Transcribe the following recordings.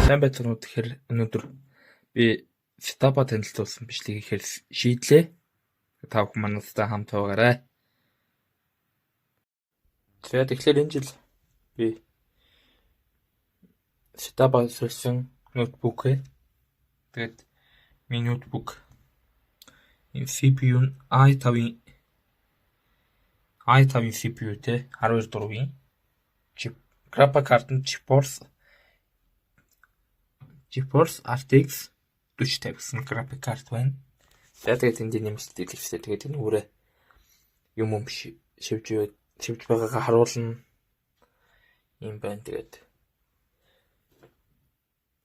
Сайн байцгаана уу. Тэгэхээр өнөөдөр би Стаба танилцуулсан бичлэгийг хийхээр шийдлээ. Та бүхэн манайтай хамт байгаарай. Тэгэхээр энэ жил би Стаба сольсон ноутбукээ. Тэгээд миний ноутбук CPU нь i5 CPU те 12 дургийн чип график карт нь GeForce RTX 4050 гэсэн график карт байна. Тэгээд энд нэмэлттэй хэлсэн. Тэгээд энэ өөрөө юм шивж байгаагаа харуулна. Ийм байна. Тэгээд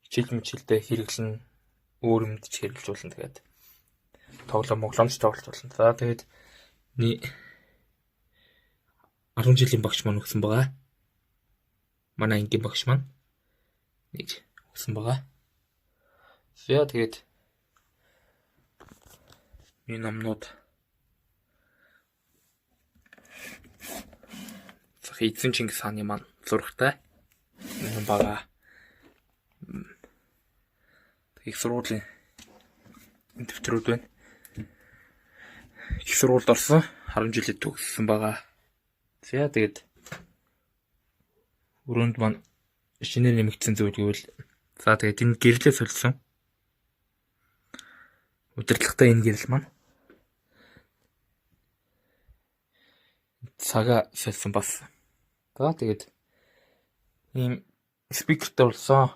хичээлдээ хэрэглэн өөр юмд ч хэрэглэж болно. Тэгээд тоглоомч тоглож болно. За тэгээд 10 жилийн багш маань өгсөн байгаа. Манай ангийн багш маань нэг өгсөн байгаа. За тэгээд энэ номнууд эзэн Чингис хааны маань зурагтай юм байгаа. Их сургуулийн дэвтрүүд байна. Их сургуульд орсон 10 жилийн төгссөн байгаа. За тэгээд өрөөнд маань шинээр нэмэгдсэн зүйл гэвэл за тэгээд энэ гэрлээ солисон. Удирдлагатай энэ гэрэл маань цагаа солисон бас. За тэгээд ийм спикертэй болсон.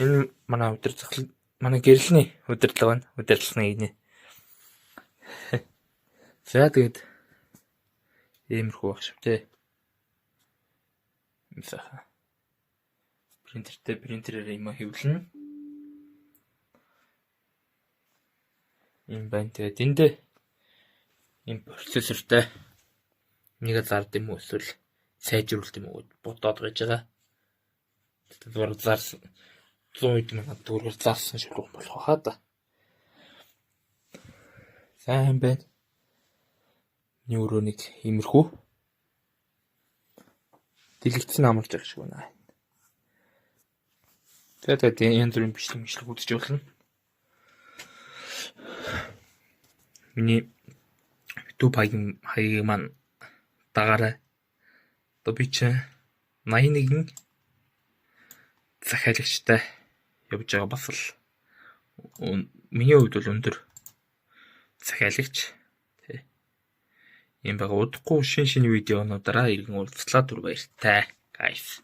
Энэ манай гэрэлний удирдлага байна. Удирдлагын энэ. За тэгээд иймэрхүү баг шүү дээ. Принтерээр юм хэвлэн. Ийм байна. Тэгээд энд ийм процессортай нэг зард юм уу эсвэл сайжруулалт юм уу бодоод байж байгаа. Тэгээд зарсан 100 мянга төгрөгөөр зарсан шулуун болох хаа да. Сайн байна. Миний өрөө нэг иймэрхүү дэлгэцэн амарч байгаа шиг байна. Тэгээд янз бүрийн бичлэг үзэж болно. Миний YouTube хаягийг маань дагаарай. Би ч 81 захиалагчтай явж байгаа бас л миний хувьд бол өндөр захиалагч юм байгаа. Удахгүй шинэ видеонуудаараа иргэн уулзлаа. Түр баяртай guys.